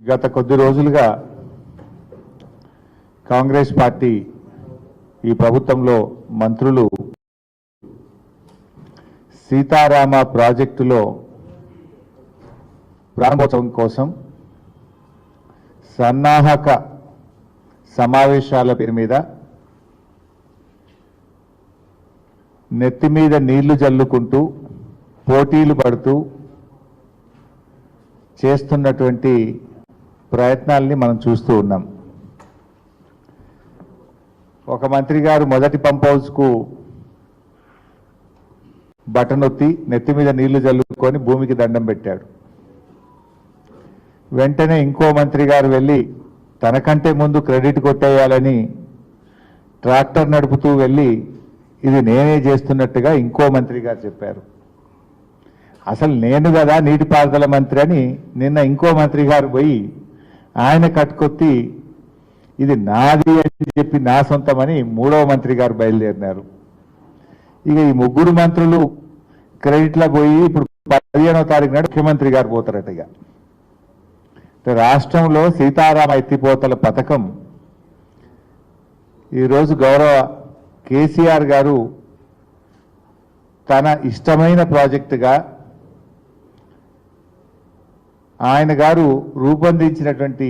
గత కొద్ది రోజులుగా కాంగ్రెస్ పార్టీ ఈ ప్రభుత్వంలో మంత్రులు సీతారామ ప్రాజెక్టులో ప్రారంభోత్సవం కోసం సన్నాహక సమావేశాల పేరు మీద నెత్తి మీద నీళ్లు జల్లుకుంటూ పోటీలు పడుతూ చేస్తున్నటువంటి ప్రయత్నాల్ని మనం చూస్తూ ఉన్నాం. ఒక మంత్రి గారు మొదటి పంప్ హౌస్కు బటన్ ఒత్తి నెత్తి మీద నీళ్లు జల్లుకొని భూమికి దండం పెట్టాడు. వెంటనే ఇంకో మంత్రి గారు వెళ్ళి తనకంటే ముందు క్రెడిట్ కొట్టేయాలని ట్రాక్టర్ నడుపుతూ వెళ్ళి ఇది నేనే చేస్తున్నట్టుగా ఇంకో మంత్రి గారు చెప్పారు. అసలు నేను కదా నీటిపారుదల మంత్రి అని నిన్న ఇంకో మంత్రి గారు పోయి ఆయన కట్టుకొత్తి ఇది నాది అని చెప్పి నా సొంతమని మూడవ మంత్రి గారు బయలుదేరినారు. ఇక ఈ ముగ్గురు మంత్రులు క్రెడిట్లో పోయి ఇప్పుడు 15వ తారీఖు నాడు ముఖ్యమంత్రి గారు పోతారట. రాష్ట్రంలో సీతారామ ఎత్తిపోతల పథకం ఈరోజు గౌరవ కేసీఆర్ గారు తన ఇష్టమైన ప్రాజెక్టుగా ఆయన గారు రూపొందించినటువంటి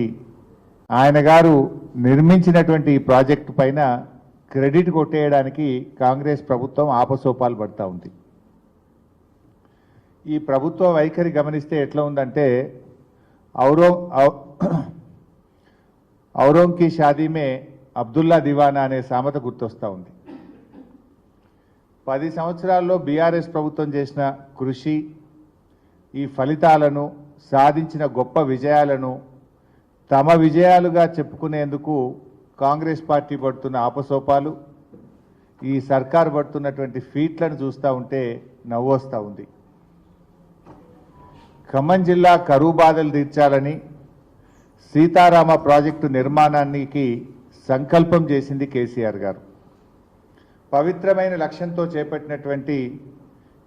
ఆయన గారు నిర్మించినటువంటి ఈ ప్రాజెక్టు పైన క్రెడిట్ కొట్టేయడానికి కాంగ్రెస్ ప్రభుత్వం ఆపసోపాలు పడతా ఉంది. ఈ ప్రభుత్వ వైఖరి గమనిస్తే ఎట్లా ఉందంటే ఔరోం కి షాదీ మే అబ్దుల్లా దివానా అనే సామెత గుర్తొస్తూ ఉంది. 10 సంవత్సరాల్లో బీఆర్ఎస్ ప్రభుత్వం చేసిన కృషి, ఈ ఫలితాలను సాధించిన గొప్ప విజయాలను తమ విజయాలుగా చెప్పుకునేందుకు కాంగ్రెస్ పార్టీ పడుతున్న ఆపసోపాలు, ఈ సర్కారు పడుతున్నటువంటి ఫీట్లను చూస్తూ ఉంటే నవ్వొస్తూ ఉంది. ఖమ్మం జిల్లా కరువు బాధలు తీర్చాలని సీతారామ ప్రాజెక్టు నిర్మాణానికి సంకల్పం చేసింది కేసీఆర్ గారు. పవిత్రమైన లక్ష్యంతో చేపట్టినటువంటి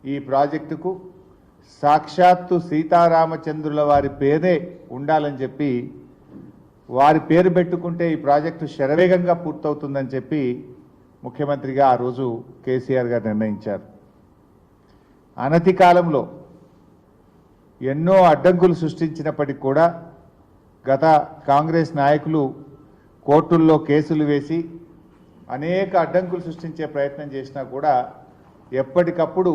ఈ ప్రాజెక్టుకు సాక్షాత్తు సీతారామచంద్రుల వారి పేరే ఉండాలని చెప్పి వారి పేరు పెట్టుకుంటే ఈ ప్రాజెక్టు శరవేగంగా పూర్తవుతుందని చెప్పి ముఖ్యమంత్రిగా ఆ రోజు కేసీఆర్ గారు నిర్ణయించారు. అనతి కాలంలో ఎన్నో అడ్డంకులు సృష్టించినప్పటికీ కూడా గత కాంగ్రెస్ నాయకులు కోర్టుల్లో కేసులు వేసి అనేక అడ్డంకులు సృష్టించే ప్రయత్నం చేసినా కూడా ఎప్పటికప్పుడు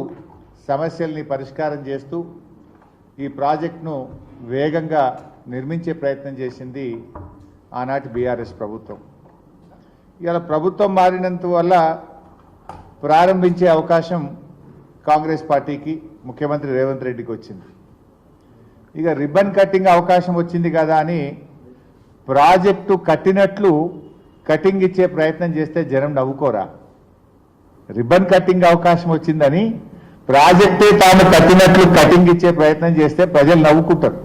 సమస్యల్ని పరిష్కారం చేస్తూ ఈ ప్రాజెక్టును వేగంగా నిర్మించే ప్రయత్నం చేసింది ఆనాటి బీఆర్ఎస్ ప్రభుత్వం. ఇవాళ ప్రభుత్వం మారినందువల్ల ప్రారంభించే అవకాశం కాంగ్రెస్ పార్టీకి ముఖ్యమంత్రి రేవంత్ రెడ్డికి వచ్చింది. ఇక రిబ్బన్ కట్టింగ్ అవకాశం వచ్చింది కదా అని ప్రాజెక్టు కట్టినట్లు కటింగ్ ఇచ్చే ప్రయత్నం చేస్తే జనం నవ్వుకోరా? రిబ్బన్ కట్టింగ్ అవకాశం వచ్చిందని ప్రాజెక్టే తాము కట్టినట్లు కటింగ్ ఇచ్చే ప్రయత్నం చేస్తే ప్రజలు నవ్వుకుంటారు.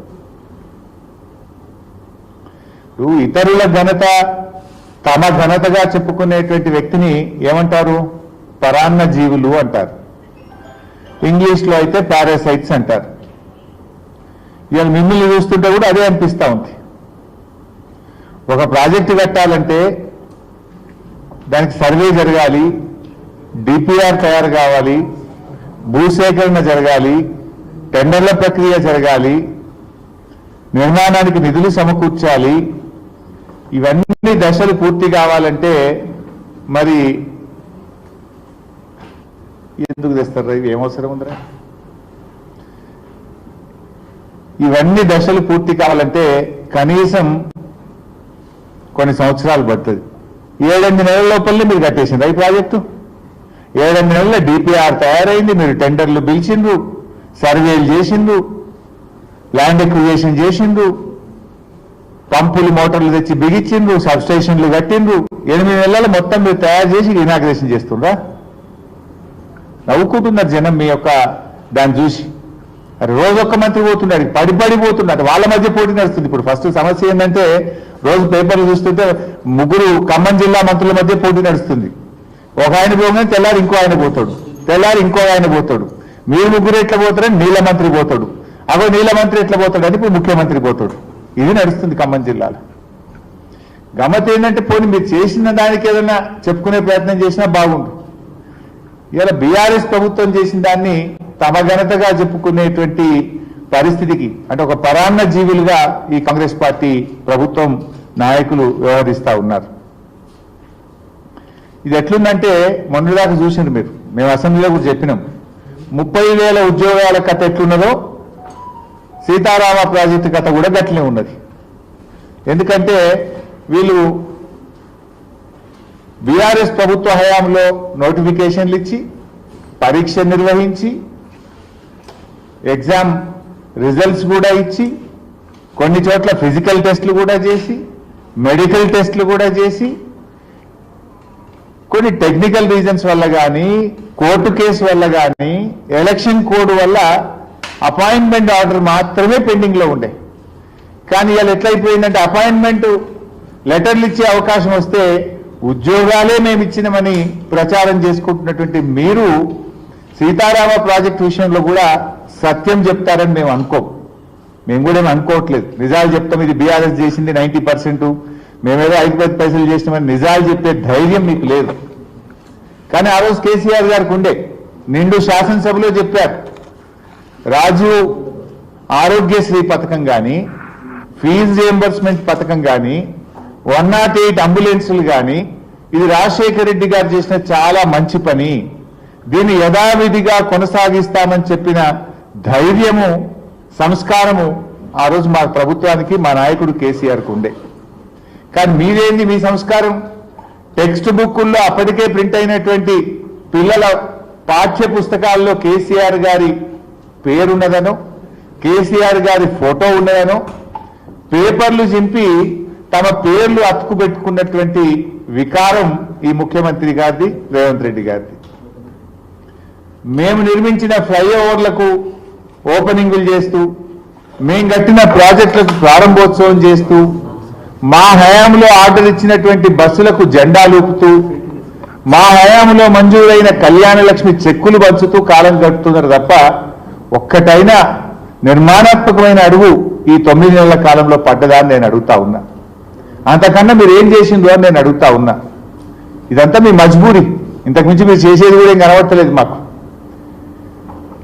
ఇతరుల ఘనత తమ ఘనతగా చెప్పుకునేటువంటి వ్యక్తిని ఏమంటారు? పరాన్న జీవులు అంటారు. ఇంగ్లీష్లో అయితే పారాసైట్స్ అంటారు. ఇవాళ మిమ్మల్ని చూస్తుంటే కూడా అదే అనిపిస్తూ ఉంది. ఒక ప్రాజెక్టు కట్టాలంటే దానికి సర్వే జరగాలి, డిపిఆర్ తయారు కావాలి, భూసేకరణ జరగాలి, టెండర్ల ప్రక్రియ జరగాలి, నిర్మాణానికి నిధులు సమకూర్చాలి. ఇవన్నీ దశలు పూర్తి కావాలంటే మరి ఎందుకు తెస్తారా? ఇవి ఏమవసరం ఉందిరా? ఇవన్నీ దశలు పూర్తి కావాలంటే కనీసం కొన్ని సంవత్సరాలు పడుతుంది. 7-8 నెలల లోపలనే మీరు కట్టేసిండ్రు ఈ ప్రాజెక్టు. 7-8 నెలల డిపిఆర్ తయారైంది, మీరు టెండర్లు పిలిచిండ్రు, సర్వేలు చేసిండ్రు, ల్యాండ్ ఎక్విజిషన్ చేసిండ్రు, పంపులు మోటార్లు తెచ్చి బిగించిండ్రు, సబ్స్టేషన్లు కట్టిండ్రు. 8 నెలలు మొత్తం మీరు తయారు చేసి ఇనాగ్రేషన్ చేస్తుండ్రా? నవ్వుకుంటున్నారు జనం మీ యొక్క దాన్ని చూసి. రోజు ఒక్క మంత్రి పోతున్నాడు, పడిపోతున్నాడు. వాళ్ళ మధ్య పోటీ నడుస్తుంది. ఇప్పుడు ఫస్ట్ సమస్య ఏంటంటే రోజు పేపర్లు చూస్తుంటే ముగ్గురు ఖమ్మం జిల్లా మంత్రుల మధ్య పోటీ నడుస్తుంది. ఒక ఆయన పోగానే తెల్లారి ఇంకో ఆయన పోతాడు, తెల్లారి ఇంకో ఆయన పోతాడు. మీరు ముగ్గురు ఎట్లా పోతారని నీళ్ళ మంత్రి పోతాడు, అగో నీళ్ళ మంత్రి ఎట్లా పోతాడు అని ఇప్పుడు ముఖ్యమంత్రి పోతాడు. ఇది నడుస్తుంది ఖమ్మం జిల్లాలో. గమ్మత్ ఏంటంటే పోనీ మీరు చేసిన దానికి ఏదైనా చెప్పుకునే ప్రయత్నం చేసినా బాగుండు. ఇలా బీఆర్ఎస్ ప్రభుత్వం చేసిన దాన్ని తమ ఘనతగా చెప్పుకునేటువంటి పరిస్థితికి అంటే ఒక పరాన్న జీవులుగా ఈ కాంగ్రెస్ పార్టీ ప్రభుత్వం నాయకులు వ్యవహరిస్తూ ఉన్నారు. ఇది ఎట్లుందంటే మొన్నదాకా చూసిండ్రు మీరు, మేము అసెంబ్లీలో కూడా చెప్పినాం 30,000 ఉద్యోగాల కథ ఎట్లున్నదో సీతారామ ప్రాజెక్టు కథ కూడా గట్లనే ఉన్నది. ఎందుకంటే వీళ్ళు బీఆర్ఎస్ ప్రభుత్వ హయాంలో నోటిఫికేషన్లు ఇచ్చి పరీక్ష నిర్వహించి ఎగ్జామ్ రిజల్ట్స్ కూడా ఇచ్చి కొన్ని చోట్ల ఫిజికల్ టెస్టులు కూడా చేసి మెడికల్ టెస్టులు కూడా చేసి కొన్ని టెక్నికల్ రీజన్స్ వల్ల కానీ కోర్టు కేసు వల్ల కానీ ఎలక్షన్ కోడ్ వల్ల అపాయింట్మెంట్ ఆర్డర్ మాత్రమే పెండింగ్లో ఉండే. కానీ ఇవాళ ఎట్లయిపోయిందంటే అపాయింట్మెంట్ లెటర్లు ఇచ్చే అవకాశం వస్తే ఉద్యోగాలే మేము ఇచ్చినామని ప్రచారం చేసుకుంటున్నటువంటి మీరు సీతారామ ప్రాజెక్టు విషయంలో కూడా సత్యం చెప్తారని మేము అనుకోం. మేము కూడా ఏమి అనుకోవట్లేదు. నిజాలు చెప్తాం, ఇది బీఆర్ఎస్ చేసింది 90%, మేమేదో 5 పైసలు చేసినామని నిజాలు చెప్పే ధైర్యం మీకు లేదు. కానీ ఆ రోజు కేసీఆర్ గారికి ఉండే నిండు శాసనసభలో చెప్పారు, రాజీవ్ ఆరోగ్యశ్రీ పథకం కానీ ఫీజు రియంబర్స్మెంట్ పథకం కానీ 108 అంబులెన్సులు కానీ ఇది రాజశేఖర రెడ్డి గారు చేసిన చాలా మంచి పని, దీన్ని యథావిధిగా కొనసాగిస్తామని చెప్పిన ధైర్యము సంస్కారము ఆ రోజు మా ప్రభుత్వానికి మా నాయకుడు కేసీఆర్కు ఉండే. కానీ మీరేంది మీ సంస్కారం? టెక్స్ట్ బుక్కుల్లో అప్పటికే ప్రింట్ అయినటువంటి పిల్లల పాఠ్య పుస్తకాల్లో కేసీఆర్ గారి పేరున్నదనో కేసీఆర్ గారి ఫోటో ఉన్నదనో పేపర్లు చింపి తమ పేర్లు అతుకు పెట్టుకున్నటువంటి వికారం ఈ ముఖ్యమంత్రి గారిది, రేవంత్ రెడ్డి గారిది. మేము నిర్మించిన ఫ్లైఓవర్లకు ఓపెనింగులు చేస్తూ మేము కట్టిన ప్రాజెక్టులకు ప్రారంభోత్సవం చేస్తూ మా హయాంలో ఆర్డర్ ఇచ్చినటువంటి బస్సులకు జెండాలూపుతూ మా హయాంలో మంజూరైన కళ్యాణ లక్ష్మి చెక్కులు పంచుతూ కాలం గడుపుతున్నారు తప్ప ఒక్కటైనా నిర్మాణాత్మకమైన అడుగు ఈ 9 నెలల కాలంలో పడ్డదా అని నేను అడుగుతా ఉన్నా. అంతకన్నా మీరు ఏం చేసిందో అని నేను అడుగుతా ఉన్నా. ఇదంతా మీ మజ్బూరి, ఇంతకుమించి మీరు చేసేది కూడా ఏం కనబడతలేదు మాకు.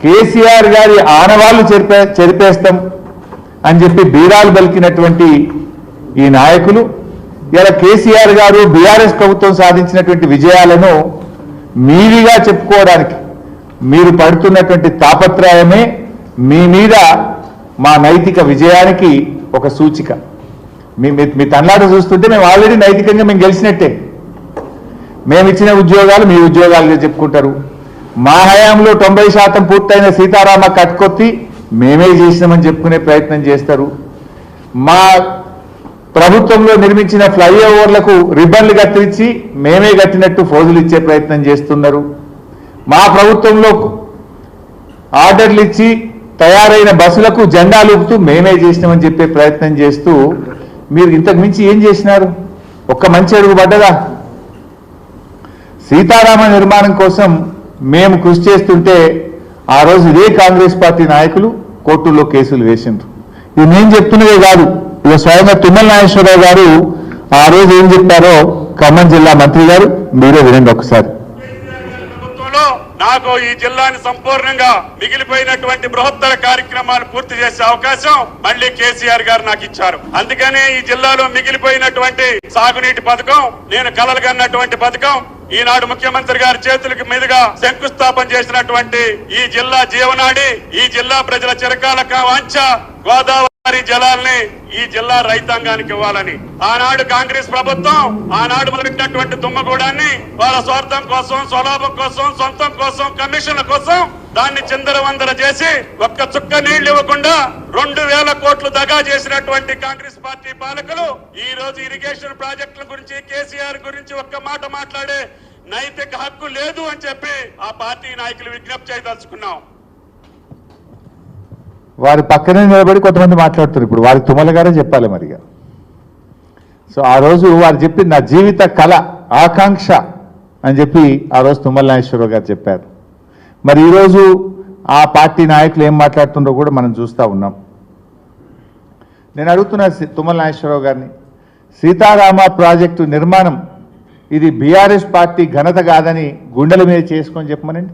కేసీఆర్ గారి ఆనవాళ్లు చెరిపేస్తాం అని చెప్పి బీరాలు పలికినటువంటి ఈ నాయకులు ఇలా కేసీఆర్ గారు బీఆర్ఎస్ ప్రభుత్వం సాధించినటువంటి విజయాలను మీవిగా చెప్పుకోవడానికి మీరు పడుతున్నటువంటి తాపత్రయమే మీ మీద మా నైతిక విజయానికి ఒక సూచిక. మీ తన్లాట చూస్తుంటే మేము ఆల్రెడీ నైతికంగా మేము గెలిచినట్టే. మేము ఇచ్చిన ఉద్యోగాలు మీ ఉద్యోగాలుగా చెప్పుకుంటారు. మా హయాంలో 90% పూర్తయిన సీతారామ కట్కొత్తి మేమే చేసినామని చెప్పుకునే ప్రయత్నం చేస్తారు. మా ప్రభుత్వంలో నిర్మించిన ఫ్లైఓవర్లకు రిబ్బన్లు కత్తిరించి మేమే కట్టినట్టు ఫోజులు ఇచ్చే ప్రయత్నం చేస్తున్నారు. మా ప్రభుత్వంలో ఆర్డర్లు ఇచ్చి తయారైన బస్సులకు జెండాలు ఊపుతూ మేమే చేసినామని చెప్పే ప్రయత్నం చేస్తూ మీరు ఇంతకు మించి ఏం చేసినారు? ఒక్క మంచి అడుగు పడ్డదా? సీతారామ నిర్మాణం కోసం మేము కృషి చేస్తుంటే ఆ రోజు ఇదే కాంగ్రెస్ పార్టీ నాయకులు కోర్టుల్లో కేసులు వేసిండ్రు. ఇది నేను చెప్తున్నదే కాదు, ఇక స్వయంగా తుమ్మల నాగేశ్వరరావు గారు ఆ రోజు ఏం చెప్పారో ఖమ్మం జిల్లా మంత్రి గారు మీరే వినండి ఒకసారి. నాకు ఈ జిల్లాని సంపూర్ణంగా మిగిలిపోయినటువంటి బృహత్తర కార్యక్రమాలు పూర్తి చేసే అవకాశం మళ్ళీ కేసీఆర్ గారు నాకు ఇచ్చారు. అందుకనే ఈ జిల్లాలో మిగిలిపోయినటువంటి సాగునీటి పథకం, నేను కలలుగన్నటువంటి పథకం ఈనాడు ముఖ్యమంత్రి గారి చేతులకి మీదుగా శంకుస్థాపన చేసినటువంటి ఈ జిల్లా జీవనాడి, ఈ జిల్లా ప్రజల చిరకాల వాంఛ గోదావరి జలాల్ని ఈ జిల్లా రైతాంగానికి ఇవ్వాలని ఆనాడు కాంగ్రెస్ ప్రభుత్వం ఆనాడు మొదలెట్టినటువంటి దుమ్మగూడాన్ని వాళ్ళ స్వార్థం కోసం, స్వలాభం కోసం, సొంతం కోసం, కమిషన్ల కోసం దాన్ని చిందరవందర చేసి ఒక్క చుక్క నీళ్లు ఇవ్వకుండా 2,000 కోట్లు దగా చేసినటువంటి కాంగ్రెస్ పార్టీ పాలకులు ఈ రోజు ఇరిగేషన్ ప్రాజెక్టుల గురించి, కేసీఆర్ గురించి ఒక్క మాట మాట్లాడే నైతిక హక్కు లేదు అని చెప్పి ఆ పార్టీ నాయకులు విజ్ఞప్తి చేయదలుచుకున్నాం. వారి పక్కనే నిలబడి కొంతమంది మాట్లాడుతున్నారు. ఇప్పుడు వారికి తుమ్మల గారే చెప్పాలి మరిగా. సో ఆ రోజు వారు చెప్పి నా జీవిత కళ, ఆకాంక్ష అని చెప్పి ఆ రోజు తుమ్మల నాగేశ్వరరావు గారు చెప్పారు. మరి ఈరోజు ఆ పార్టీ నాయకులు ఏం మాట్లాడుతుండో కూడా మనం చూస్తూ ఉన్నాం. నేను అడుగుతున్నా తుమ్మల నాగేశ్వరరావు గారిని, సీతారామ ప్రాజెక్టు నిర్మాణం ఇది బీఆర్ఎస్ పార్టీ ఘనత కాదని గుండెల మీద చేసుకొని చెప్పమనండి.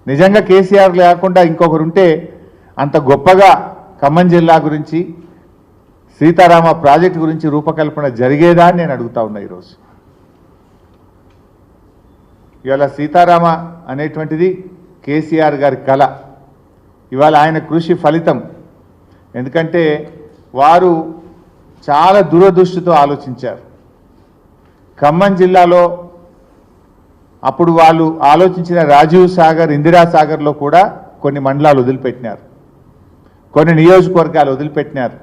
నిజంగా కేసీఆర్ లేకుండా ఇంకొకరు ఉంటే అంత గొప్పగా ఖమ్మం జిల్లా గురించి సీతారామ ప్రాజెక్టు గురించి రూపకల్పన జరిగేదా అని నేను అడుగుతా ఉన్నా. ఈరోజు ఇవాళ సీతారామ అనేటువంటిది కేసీఆర్ గారి కళ, ఇవాళ ఆయన కృషి ఫలితం. ఎందుకంటే వారు చాలా దూరదృష్టితో ఆలోచించారు. ఖమ్మం జిల్లాలో అప్పుడు వాళ్ళు ఆలోచించిన రాజీవ్ సాగర్, ఇందిరా సాగర్లో కూడా కొన్ని మండలాలు వదిలిపెట్టినారు, కొన్ని నియోజకవర్గాలు వదిలిపెట్టినారు.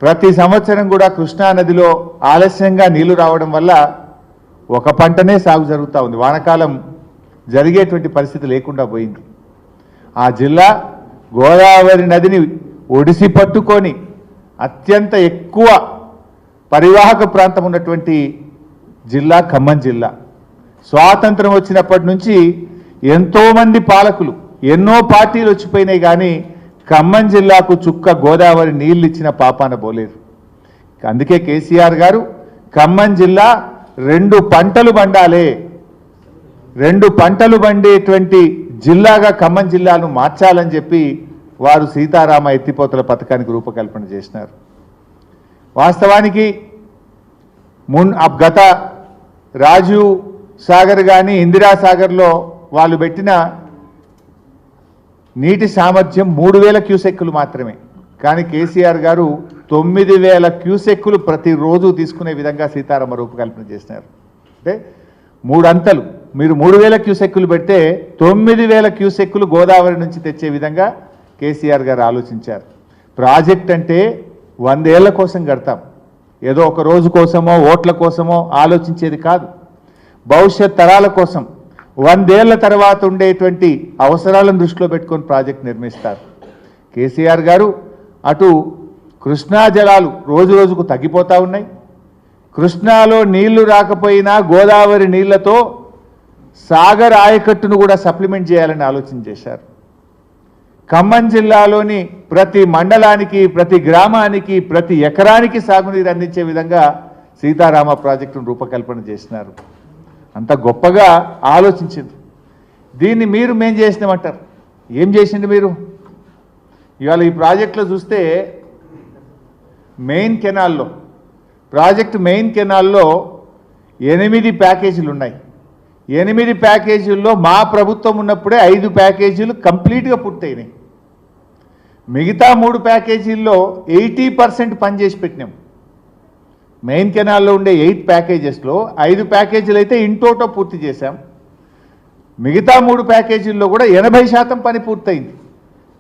ప్రతి సంవత్సరం కూడా కృష్ణా నదిలో ఆలస్యంగా నీళ్లు రావడం వల్ల ఒక పంటనే సాగు జరుగుతూ ఉంది, వానాకాలం జరిగేటువంటి పరిస్థితి లేకుండా పోయింది. ఆ జిల్లా గోదావరి నదిని ఒడిసి పట్టుకొని అత్యంత ఎక్కువ పరివాహక ప్రాంతం ఉన్నటువంటి జిల్లా ఖమ్మం జిల్లా. స్వాతంత్రం వచ్చినప్పటి నుంచి ఎంతోమంది పాలకులు, ఎన్నో పార్టీలు వచ్చిపోయినాయి, కానీ ఖమ్మం జిల్లాకు చుక్క గోదావరి నీళ్ళు ఇచ్చిన పాపాన పోలేదు. అందుకే కేసీఆర్ గారు ఖమ్మం జిల్లా 2 పంటలు పండాలి, 2 పంటలు పండేటువంటి జిల్లాగా ఖమ్మం జిల్లాను మార్చాలని చెప్పి వారు సీతారామ ఎత్తిపోతల పథకానికి రూపకల్పన చేసినారు. వాస్తవానికి గత రాజీవ్ సాగర్ కానీ ఇందిరా సాగర్లో వాళ్ళు పెట్టిన నీటి సామర్థ్యం 3000 క్యూసెక్కులు మాత్రమే. కానీ కేసీఆర్ గారు 9000 క్యూసెక్కులు ప్రతిరోజు తీసుకునే విధంగా సీతారామ రూపకల్పన చేసినారు. అంటే 3 అంతలు. మీరు 3000 క్యూసెక్కులు పెడితే 9000 క్యూసెక్కులు గోదావరి నుంచి తెచ్చే విధంగా కేసీఆర్ గారు ఆలోచించారు. ప్రాజెక్ట్ అంటే 100 ఏళ్ల కోసం కడతాం, ఏదో ఒక రోజు కోసమో ఓట్ల కోసమో ఆలోచించేది కాదు. భవిష్యత్ తరాల కోసం 100 ఏళ్ల తర్వాత ఉండేటువంటి అవసరాలను దృష్టిలో పెట్టుకొని ప్రాజెక్ట్ నిర్మిస్తారు. కేసీఆర్ గారు అటు కృష్ణా జలాలు రోజు రోజుకు తగ్గిపోతూ ఉన్నాయి, కృష్ణాలో నీళ్లు రాకపోయినా గోదావరి నీళ్లతో సాగర్ ఆయకట్టును కూడా సప్లిమెంట్ చేయాలని ఆలోచన చేశారు. ఖమ్మం జిల్లాలోని ప్రతి మండలానికి, ప్రతి గ్రామానికి, ప్రతి ఎకరానికి సాగునీరు అందించే విధంగా సీతారామ ప్రాజెక్టును రూపకల్పన చేసినారు. అంత గొప్పగా ఆలోచించింది. దీన్ని మేం చేసినామంటారు. ఏం చేసింది మీరు? ఇవాళ ఈ ప్రాజెక్టులో చూస్తే మెయిన్ కెనాల్లో 8 ప్యాకేజీలు ఉన్నాయి. 8 ప్యాకేజీల్లో మా ప్రభుత్వం ఉన్నప్పుడే 5 ప్యాకేజీలు కంప్లీట్గా పూర్తయినాయి. మిగతా 3 ప్యాకేజీల్లో 80% పనిచేసి పెట్టినాం. మెయిన్ కెనాల్లో ఉండే 8 ప్యాకేజెస్లో 5 ప్యాకేజీలు అయితే ఇంటోటో పూర్తి చేశాం. మిగతా 3 ప్యాకేజీల్లో కూడా 80% పని పూర్తయింది.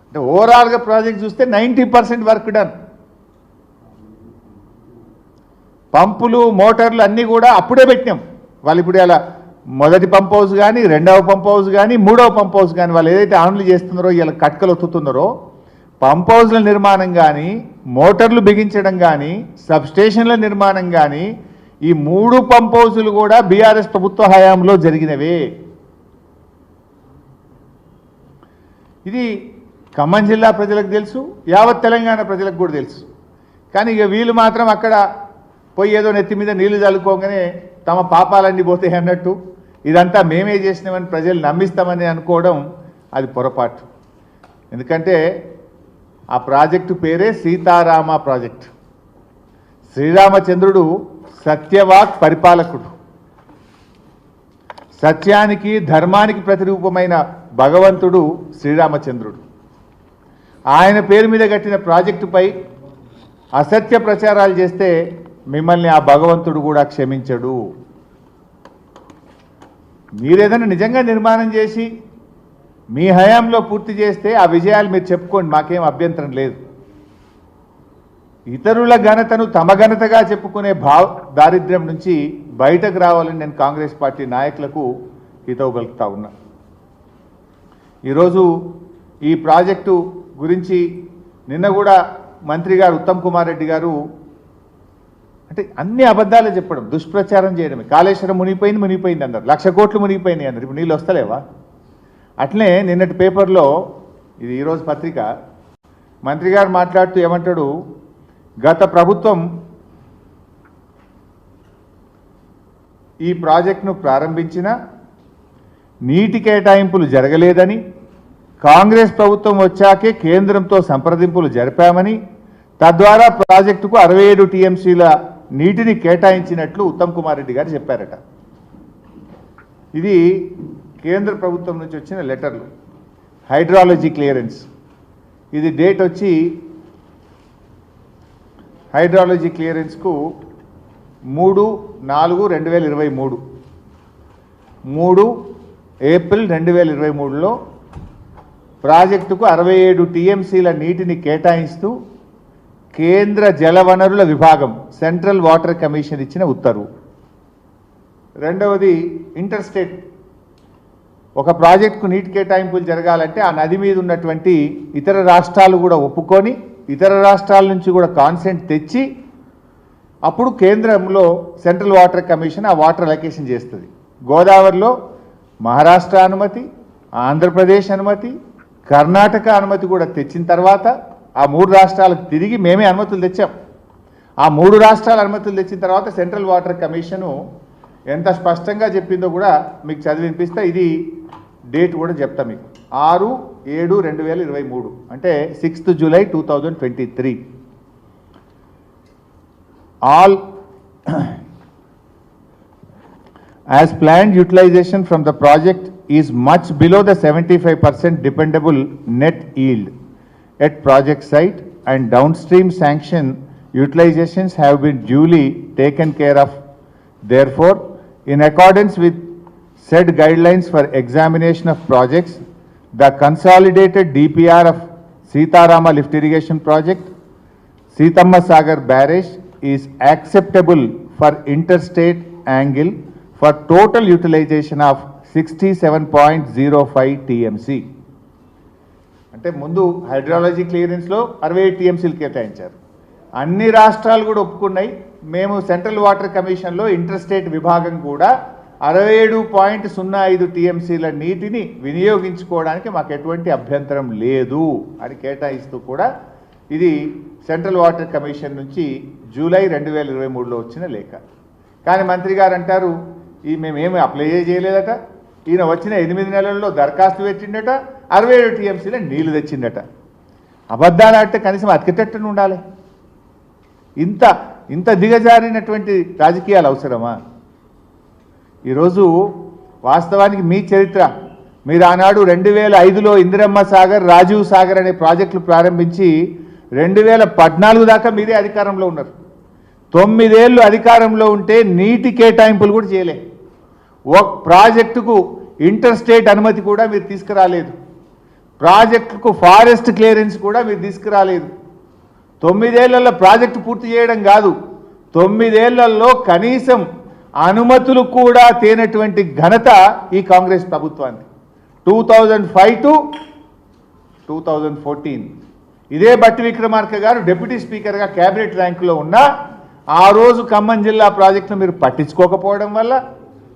అంటే ఓవరాల్గా ప్రాజెక్ట్ చూస్తే 90% వర్క్ డన్. పంపులు, మోటార్లు అన్నీ కూడా అప్పుడే పెట్టినాం. వాళ్ళు ఇప్పుడు అలా మొదటి పంప్ హౌస్ కానీ, 2వ పంప్ హౌస్ కానీ, 3వ పంప్ హౌస్ కానీ వాళ్ళు ఏదైతే ఆన్లు చేస్తున్నారో, ఇలా కట్కలు ఒత్తుతున్నారో, పంప్ హౌస్ల నిర్మాణం కానీ, మోటార్లు బిగించడం కానీ, సబ్స్టేషన్ల నిర్మాణం కానీ, ఈ 3 పంప్ హౌజులు కూడా బీఆర్ఎస్ ప్రభుత్వ హయాంలో జరిగినవే. ఇది ఖమ్మం జిల్లా ప్రజలకు తెలుసు, యావత్ తెలంగాణ ప్రజలకు కూడా తెలుసు. కానీ ఇక వీళ్ళు మాత్రం అక్కడ పోయి ఏదో నెత్తి మీద నీళ్లు చల్లుకోగానే తమ పాపాలన్నీ పోతాయి అన్నట్టు ఇదంతా మేమే చేసినామని ప్రజలు నమ్మిస్తామని అనుకోవడం అది పొరపాటు. ఎందుకంటే ఆ ప్రాజెక్టు పేరే సీతారామ ప్రాజెక్టు. శ్రీరామచంద్రుడు సత్యవాక్ పరిపాలకుడు, సత్యానికి ధర్మానికి ప్రతిరూపమైన భగవంతుడు శ్రీరామచంద్రుడు. ఆయన పేరు మీద కట్టిన ప్రాజెక్టుపై అసత్య ప్రచారాలు చేస్తే మిమ్మల్ని ఆ భగవంతుడు కూడా క్షమించడు. మీరేదైనా నిజంగా నిర్మాణం చేసి మీ హయాంలో పూర్తి చేస్తే ఆ విజయాలు మీరు చెప్పుకోండి, మాకేం అభ్యంతరం లేదు. ఇతరుల ఘనతను తమ ఘనతగా చెప్పుకునే దారిద్ర్యం నుంచి బయటకు రావాలని నేను కాంగ్రెస్ పార్టీ నాయకులకు హితవు పలుకుతా ఉన్నా. ఈరోజు ఈ ప్రాజెక్టు గురించి నిన్న కూడా మంత్రి గారు ఉత్తమ్ కుమార్ రెడ్డి గారు అంటే అన్ని అబద్ధాలే చెప్పడం, దుష్ప్రచారం చేయడమే. కాళేశ్వరం మునిగిపోయింది అన్నారు, 1,00,000 కోట్లు మునిగిపోయినాయి అన్నారు. ఇప్పుడు నీళ్ళు వస్తలేవా? అట్లనే నిన్నటి పేపర్లో, ఇది ఈరోజు పత్రిక, మంత్రి గారు మాట్లాడుతూ ఏమంటాడు, గత ప్రభుత్వం ఈ ప్రాజెక్టును ప్రారంభించిన నీటి కేటాయింపులు జరగలేదని, కాంగ్రెస్ ప్రభుత్వం వచ్చాకే కేంద్రంతో సంప్రదింపులు జరిపామని, తద్వారా ప్రాజెక్టుకు 67 టీఎంసీల నీటిని కేటాయించినట్లు ఉత్తమ్ కుమార్ రెడ్డి గారు చెప్పారట. ఇది కేంద్ర ప్రభుత్వం నుంచి వచ్చిన లెటర్లు. హైడ్రాలజీ క్లియరెన్స్, ఇది డేట్ వచ్చి హైడ్రాలజీ క్లియరెన్స్కు 3/4/2023 3 ఏప్రిల్ 2023లో ప్రాజెక్టుకు 67 టీఎంసీల నీటిని కేటాయిస్తూ కేంద్ర జలవనరుల విభాగం సెంట్రల్ వాటర్ కమిషన్ ఇచ్చిన ఉత్తర్వు. రెండవది ఇంటర్స్టేట్, ఒక ప్రాజెక్టుకు నీటి కేటాయింపులు జరగాలంటే ఆ నది మీద ఉన్నటువంటి ఇతర రాష్ట్రాలు కూడా ఒప్పుకొని ఇతర రాష్ట్రాల నుంచి కూడా కాన్సెంట్ తెచ్చి అప్పుడు కేంద్రంలో సెంట్రల్ వాటర్ కమిషన్ ఆ వాటర్ అలొకేషన్ చేస్తుంది. గోదావరిలో మహారాష్ట్ర అనుమతి, ఆంధ్రప్రదేశ్ అనుమతి, కర్ణాటక అనుమతి కూడా తెచ్చిన తర్వాత ఆ 3 రాష్ట్రాలకు తిరిగి మేమే అనుమతులు తెచ్చాం. ఆ 3 రాష్ట్రాల అనుమతులు తెచ్చిన తర్వాత సెంట్రల్ వాటర్ కమిషను ఎంత స్పష్టంగా చెప్పిందో కూడా మీకు చదివి వినిపిస్తా. ఇది డేట్ కూడా చెప్తా మీకు. 6/7/2023 అంటే 6th July 2023. All as planned utilization from the project is much below the 75% dependable net yield at project site, and downstream sanction utilizations have been duly taken care of. Therefore, in accordance with said guidelines for examination of projects, the consolidated DPR of Sitarama Lift Irrigation Project, Sitamma Sagar Barrage is acceptable for interstate angle for total utilization of 67.05 TMC. అంటే ముందు hydrology క్లియరెన్స్లో 67 టీఎంసీలు కేటాయించారు. అన్ని రాష్ట్రాలు కూడా ఒప్పుకున్నాయి. మేము central water కమిషన్లో interstate విభాగం కూడా 67.05 టీఎంసీల నీటిని వినియోగించుకోవడానికి మాకు ఎటువంటి అభ్యంతరం లేదు అని కేటాయిస్తూ కూడా ఇది సెంట్రల్ వాటర్ కమిషన్ నుంచి జూలై 2023లో వచ్చిన లేఖ. కానీ మంత్రి గారు అంటారు ఈ మేమేమి అప్లై చేయలేదట, ఈయన వచ్చిన 8 నెలల్లో దరఖాస్తు పెట్టిండట, 67 టీఎంసీల నీళ్లు తెచ్చిండట. అబద్ధాలు అంటే కనీసం అతికెట్టని ఉండాలి. ఇంత దిగజారినటువంటి రాజకీయాలు అవసరమా? ఈరోజు వాస్తవానికి మీ చరిత్ర, మీరు ఆనాడు 2005లో ఇందిరమ్మ సాగర్, రాజీవ్ సాగర్ అనే ప్రాజెక్టులు ప్రారంభించి 2014 దాకా మీరే అధికారంలో ఉన్నారు. 9 ఏళ్ళు అధికారంలో ఉంటే నీటి కేటాయింపులు కూడా చేయలే. ఒక ప్రాజెక్టుకు ఇంటర్స్టేట్ అనుమతి కూడా మీరు తీసుకురాలేదు. ప్రాజెక్టుకు ఫారెస్ట్ క్లియరెన్స్ కూడా మీరు తీసుకురాలేదు. 9 ఏళ్లలో ప్రాజెక్టు పూర్తి చేయడం కాదు, 9 ఏళ్లలో కనీసం అనుమతులు కూడా తేనటువంటి ఘనత ఈ కాంగ్రెస్ ప్రభుత్వానికి. 2005 to 2014 ఇదే బట్టి విక్రమార్క గారు డిప్యూటీ స్పీకర్గా క్యాబినెట్ ర్యాంకులో ఉన్నా ఆ రోజు ఖమ్మం జిల్లా ప్రాజెక్టును మీరు పట్టించుకోకపోవడం వల్ల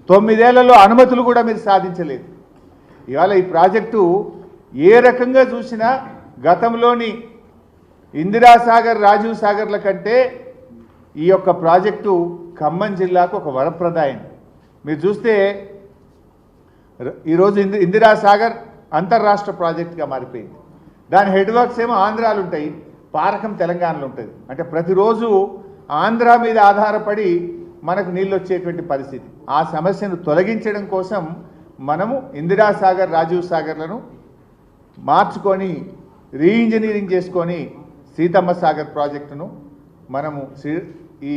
9 ఏళ్లలో అనుమతులు కూడా మీరు సాధించలేదు. ఇవాళ ఈ ప్రాజెక్టు ఏ రకంగా చూసినా గతంలోని ఇందిరాసాగర్, రాజీవ్ సాగర్ల కంటే ఈ యొక్క ప్రాజెక్టు ఖమ్మం జిల్లాకు ఒక వరప్రదాయం. మీరు చూస్తే ఈరోజు ఇందిరాసాగర్ అంతర్రాష్ట్ర ప్రాజెక్టుగా మారిపోయింది. దాని హెడ్ వర్క్స్ ఏమో ఆంధ్రాలు ఉంటాయి, పారకం తెలంగాణలో ఉంటుంది. అంటే ప్రతిరోజు ఆంధ్ర మీద ఆధారపడి మనకు నీళ్ళు వచ్చేటువంటి పరిస్థితి. ఆ సమస్యను తొలగించడం కోసం మనము ఇందిరాసాగర్, రాజీవ్ సాగర్లను మార్చుకొని రీఇంజనీరింగ్ చేసుకొని సీతమ్మ సాగర్ ప్రాజెక్టును మనము ఈ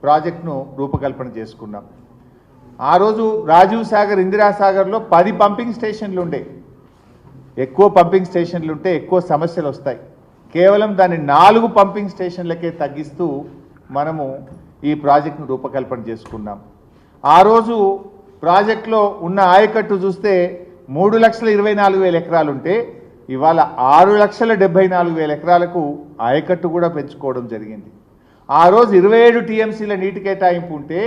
ప్రాజెక్టును రూపకల్పన చేసుకున్నాం. ఆ రోజు రాజీవ్ సాగర్, ఇందిరాసాగర్లో 10 పంపింగ్ స్టేషన్లు ఉండే. ఎక్కువ పంపింగ్ స్టేషన్లు ఉంటే ఎక్కువ సమస్యలు వస్తాయి. కేవలం దాన్ని 4 పంపింగ్ స్టేషన్లకే తగ్గిస్తూ మనము ఈ ప్రాజెక్టును రూపకల్పన చేసుకున్నాం. ఆ రోజు ప్రాజెక్టులో ఉన్న ఆయకట్టు చూస్తే 3,24,000 ఎకరాలు ఉంటే ఇవాళ 6,74,000 ఎకరాలకు ఆయకట్టు కూడా పెంచుకోవడం జరిగింది. ఆ రోజు 27 టీఎంసీల నీటి కేటాయింపు ఉంటే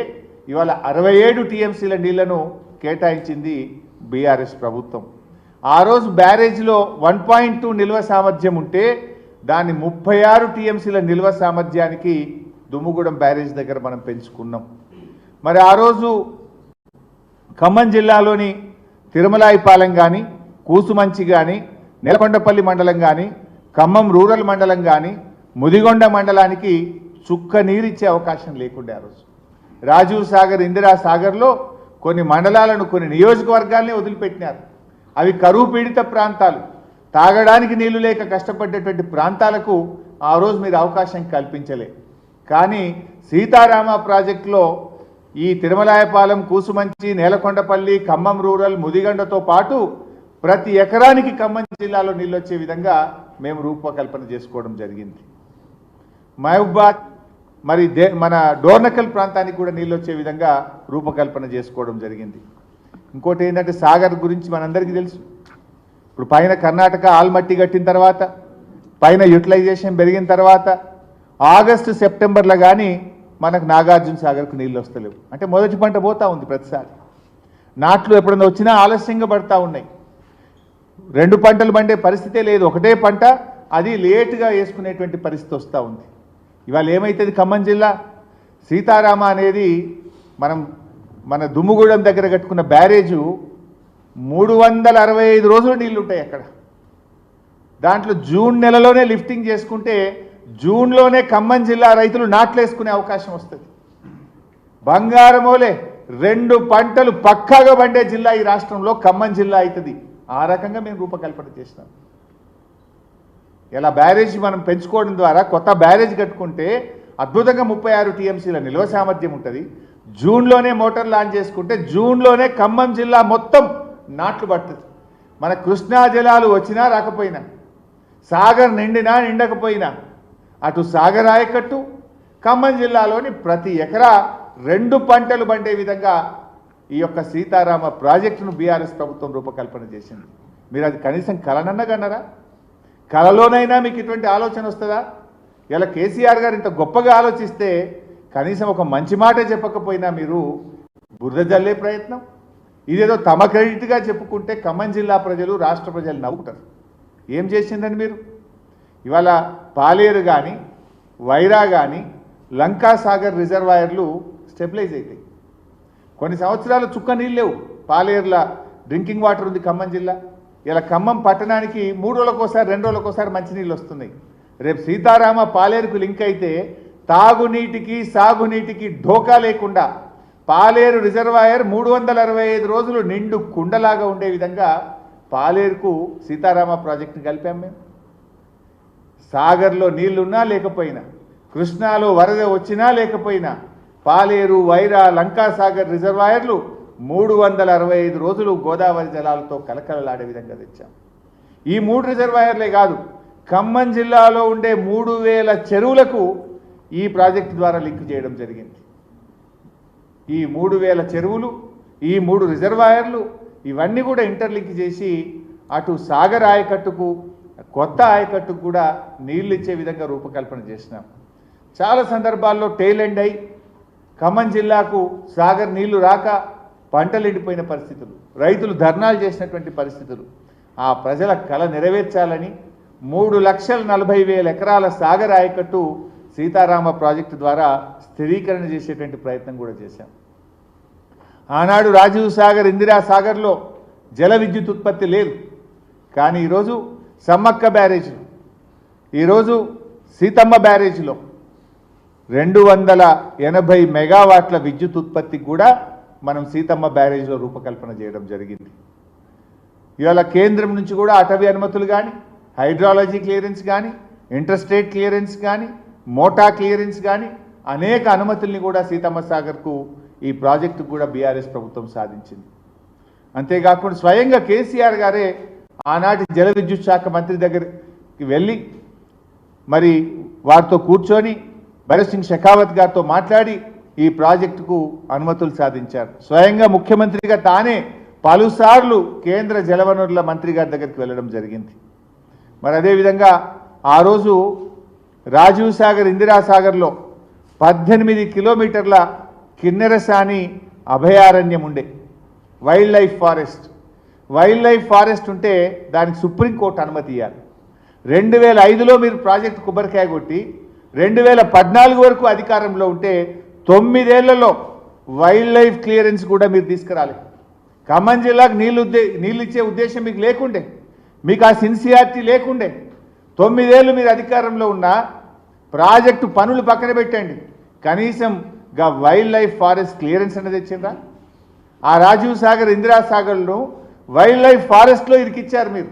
ఇవాళ 67 టీఎంసీల నీళ్లను కేటాయించింది బీఆర్ఎస్ ప్రభుత్వం. ఆ రోజు బ్యారేజ్లో 1.2 నిల్వ సామర్థ్యం ఉంటే దాన్ని 36 టీఎంసీల నిల్వ సామర్థ్యానికి దుమ్ముగూడెం బ్యారేజ్ దగ్గర మనం పెంచుకున్నాం. మరి ఆ రోజు ఖమ్మం జిల్లాలోని తిరుమలాయిపాలెం కానీ, కూసుమంచి కానీ, నెలకొండపల్లి మండలం కానీ, ఖమ్మం రూరల్ మండలం కానీ, ముదిగొండ మండలానికి చుక్క నీరిచ్చే అవకాశం లేకుండే. ఆ రోజు రాజీవ్ సాగర్, ఇందిరా సాగర్లో కొన్ని మండలాలను, కొన్ని నియోజకవర్గాల్ని వదిలిపెట్టినారు. అవి కరువు పీడిత ప్రాంతాలు, తాగడానికి నీళ్లు లేక కష్టపడేటువంటి ప్రాంతాలకు ఆ రోజు మీరు అవకాశం కల్పించలే. కానీ సీతారామ ప్రాజెక్టులో ఈ తిరుమలాయపాలెం, కూసుమంచి, నేలకొండపల్లి, ఖమ్మం రూరల్, ముదిగండతో పాటు ప్రతి ఎకరానికి ఖమ్మం జిల్లాలో నీళ్ళు వచ్చే విధంగా మేము రూపకల్పన చేసుకోవడం జరిగింది. మహబూబాద్ మరి మన డోర్నకల్ ప్రాంతానికి కూడా నీళ్ళు వచ్చే విధంగా రూపకల్పన చేసుకోవడం జరిగింది. ఇంకోటి ఏంటంటే సాగర్ గురించి మనందరికీ తెలుసు. ఇప్పుడు పైన కర్ణాటక ఆల్మట్టి కట్టిన తర్వాత, పైన యూటిలైజేషన్ పెరిగిన తర్వాత ఆగస్టు సెప్టెంబర్లో కానీ మనకు నాగార్జున సాగర్కు నీళ్ళు వస్తలేవు. అంటే మొదటి పంట పోతూ ఉంది. ప్రతిసారి నాట్లు ఎప్పుడన్నా వచ్చినా ఆలస్యంగా పడతా ఉన్నాయి. 2 పంటలు పండే పరిస్థితే లేదు. ఒకటే పంట, అది లేటుగా వేసుకునేటువంటి పరిస్థితి వస్తూ ఉంది. ఇవాళ ఏమైతుంది, ఖమ్మం జిల్లా సీతారామ అనేది మన దుమ్ముగూడెం దగ్గర కట్టుకున్న బ్యారేజు 365 రోజులు నీళ్లు ఉంటాయి అక్కడ. దాంట్లో జూన్ నెలలోనే లిఫ్టింగ్ చేసుకుంటే జూన్లోనే ఖమ్మం జిల్లా రైతులు నాట్లు వేసుకునే అవకాశం వస్తుంది. బంగారమోలే 2 పంటలు పక్కాగా పండే జిల్లా ఈ రాష్ట్రంలో ఖమ్మం జిల్లా అవుతుంది. ఆ రకంగా మేము రూపకల్పన చేసినాం. ఇలా బ్యారేజ్ మనం పెంచుకోవడం ద్వారా, కొత్త బ్యారేజ్ కట్టుకుంటే అద్భుతంగా 36 టీఎంసీల నిల్వ సామర్థ్యం ఉంటుంది. జూన్లోనే మోటార్ లాంచ్ చేసుకుంటే జూన్లోనే ఖమ్మం జిల్లా మొత్తం నాట్లు పడుతుంది. మన కృష్ణా జలాలు వచ్చినా రాకపోయినా, సాగర్ నిండినా నిండకపోయినా, అటు సాగర్ ఆయకట్టు, ఖమ్మం జిల్లాలోని ప్రతి ఎకరా 2 పంటలు పండే విధంగా ఈ యొక్క సీతారామ ప్రాజెక్టును బీఆర్ఎస్ ప్రభుత్వం రూపకల్పన చేసింది. మీరు అది కనీసం కలనన్నగన్నారా? కలలోనైనా మీకు ఇటువంటి ఆలోచన వస్తుందా? ఇలా కేసీఆర్ గారు ఇంత గొప్పగా ఆలోచిస్తే కనీసం ఒక మంచి మాట చెప్పకపోయినా మీరు బురద జల్లే ప్రయత్నం. ఇదేదో తమ క్రెడిట్గా చెప్పుకుంటే ఖమ్మం జిల్లా ప్రజలు, రాష్ట్ర ప్రజలు నవ్వుతారు. ఏం చేసిందని మీరు ఇవాళ పాలేరు కానీ, వైరా కానీ, లంకా సాగర్ రిజర్వాయర్లు స్టెబిలైజ్ అవుతాయి. కొన్ని సంవత్సరాలు చుక్క నీళ్ళు లేవు. పాలేరుల డ్రింకింగ్ వాటర్ ఉంది ఖమ్మం జిల్లా. ఇలా ఖమ్మం పట్టణానికి 3 రోజులకోసారి, 2 రోజులకోసారి మంచినీళ్ళు వస్తున్నాయి. రేపు సీతారామ పాలేరుకు లింక్ అయితే తాగునీటికి, సాగునీటికి ఢోకా లేకుండా పాలేరు రిజర్వాయర్ 365 రోజులు నిండు కుండలాగా ఉండే విధంగా పాలేరుకు సీతారామ ప్రాజెక్టుని కలిపాం మేము. సాగర్లో నీళ్లున్నా లేకపోయినా, కృష్ణాలో వరద వచ్చినా లేకపోయినా, పాలేరు, వైరా, లంకా సాగర్ రిజర్వాయర్లు 365 రోజులు గోదావరి జలాలతో కలకలలాడే విధంగా తెచ్చాం. ఈ 3 రిజర్వాయర్లే కాదు, ఖమ్మం జిల్లాలో ఉండే 3000 చెరువులకు ఈ ప్రాజెక్టు ద్వారా లింక్ చేయడం జరిగింది. ఈ 3000 చెరువులు, ఈ 3 రిజర్వాయర్లు, ఇవన్నీ కూడా ఇంటర్లింక్ చేసి అటు సాగర్ ఆయకట్టుకు, కొత్త ఆయకట్టుకు కూడా నీళ్ళు ఇచ్చే విధంగా రూపకల్పన చేసినాం. చాలా సందర్భాల్లో టెయిల్ ఎండ్ అయి ఖమ్మం జిల్లాకు సాగర్ నీళ్లు రాక పంటలు ఎండిపోయిన పరిస్థితులు, రైతులు ధర్నాలు చేసినటువంటి పరిస్థితులు. ఆ ప్రజల కళ నెరవేర్చాలని 3,40,000 ఎకరాల సాగర్ ఆయకట్టు సీతారామ ప్రాజెక్టు ద్వారా స్థిరీకరణ చేసేటువంటి ప్రయత్నం కూడా చేశాం. ఆనాడు రాజీవ్ సాగర్, ఇందిరా సాగర్లో జల విద్యుత్ ఉత్పత్తి లేదు. కానీ ఈరోజు సమ్మక్క బ్యారేజ్లో, ఈరోజు సీతమ్మ బ్యారేజ్లో 280 మెగావాట్ల విద్యుత్ ఉత్పత్తి కూడా మనం సీతమ్మ బ్యారేజ్లో రూపకల్పన చేయడం జరిగింది. ఇవాళ కేంద్రం నుంచి కూడా అటవీ అనుమతులు కానీ, హైడ్రాలజీ క్లియరెన్స్ కానీ, ఇంటర్స్టేట్ క్లియరెన్స్ కానీ, మోటా క్లియరెన్స్ కానీ అనేక అనుమతుల్ని కూడా సీతమ్మ సాగర్కు, ఈ ప్రాజెక్టుకు కూడా బీఆర్ఎస్ ప్రభుత్వం సాధించింది. అంతేకాకుండా స్వయంగా కేసీఆర్ గారే ఆనాటి జల విద్యుత్ శాఖ మంత్రి దగ్గరికి వెళ్ళి మరి వారితో కూర్చొని భరత్ సింగ్ షెకావత్ గారితో మాట్లాడి ఈ ప్రాజెక్టుకు అనుమతులు సాధించారు. స్వయంగా ముఖ్యమంత్రిగా తానే పలుసార్లు కేంద్ర జలవనరుల మంత్రి గారి దగ్గరికి వెళ్ళడం జరిగింది. మరి అదేవిధంగా ఆ రోజు రాజీవ్ సాగర్, ఇందిరా సాగర్లో 18 కిలోమీటర్ల కిన్నెరసాని అభయారణ్యం ఉండే wild life forest. Wild life forest ఉంటే దానికి సుప్రీంకోర్టు అనుమతి ఇవ్వాలి. 2005లో మీరు ప్రాజెక్టు కొబ్బరికాయ కొట్టి 2014 వరకు అధికారంలో ఉంటే 9 ఏళ్లలో వైల్డ్ లైఫ్ క్లియరెన్స్ కూడా మీరు తీసుకురాలి. ఖమ్మం జిల్లాకు నీళ్ళు ఇచ్చే ఉద్దేశం మీకు లేకుండే, మీకు ఆ సిన్సియారిటీ లేకుండే. 9 ఏళ్ళు మీరు అధికారంలో ఉన్న ప్రాజెక్టు పనులు పక్కన పెట్టండి, కనీసం వైల్డ్ లైఫ్ ఫారెస్ట్ క్లియరెన్స్ అనేది తెచ్చిందా? ఆ రాజీవ్ సాగర్, ఇందిరా సాగర్ను వైల్డ్ లైఫ్ ఫారెస్ట్లో ఇరికిచ్చారు మీరు.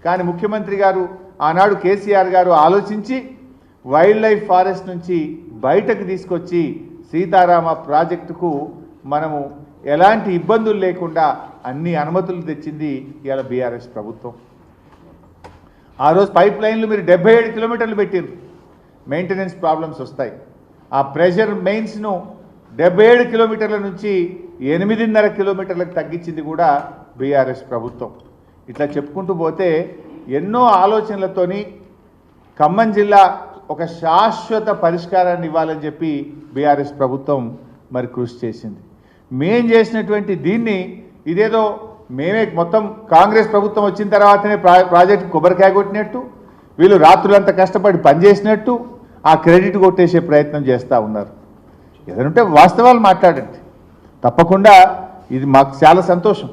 కానీ ముఖ్యమంత్రి గారు ఆనాడు కేసీఆర్ గారు ఆలోచించి వైల్డ్ లైఫ్ ఫారెస్ట్ నుంచి బయటకు తీసుకొచ్చి సీతారామ ప్రాజెక్టుకు మనము ఎలాంటి ఇబ్బందులు లేకుండా అన్ని అనుమతులు తెచ్చింది ఇవాళ బీఆర్ఎస్ ప్రభుత్వం. ఆ రోజు పైప్ లైన్లు మీరు 77 కిలోమీటర్లు పెట్టారు, మెయింటెనెన్స్ ప్రాబ్లమ్స్ వస్తాయి. ఆ ప్రెషర్ మెయిన్స్ను 77 కిలోమీటర్ల నుంచి 8.5 కిలోమీటర్లకు తగ్గించింది కూడా బీఆర్ఎస్ ప్రభుత్వం. ఇట్లా చెప్పుకుంటూ పోతే ఎన్నో ఆలోచనలతోని ఖమ్మం జిల్లా ఒక శాశ్వత పరిష్కారాన్ని ఇవ్వాలని చెప్పి బీఆర్ఎస్ ప్రభుత్వం మరి కృషి చేసింది. మేం చేసినటువంటి దీన్ని ఇదేదో మేమే మొత్తం కాంగ్రెస్ ప్రభుత్వం వచ్చిన తర్వాతనే ప్రాజెక్టు కొబ్బరికాయ కొట్టినట్టు, వీళ్ళు రాత్రులంతా కష్టపడి పనిచేసినట్టు ఆ క్రెడిట్ కొట్టేసే ప్రయత్నం చేస్తూ ఉన్నారు. ఏదంటే వాస్తవాలు మాట్లాడండి. తప్పకుండా ఇది మాకు చాలా సంతోషం.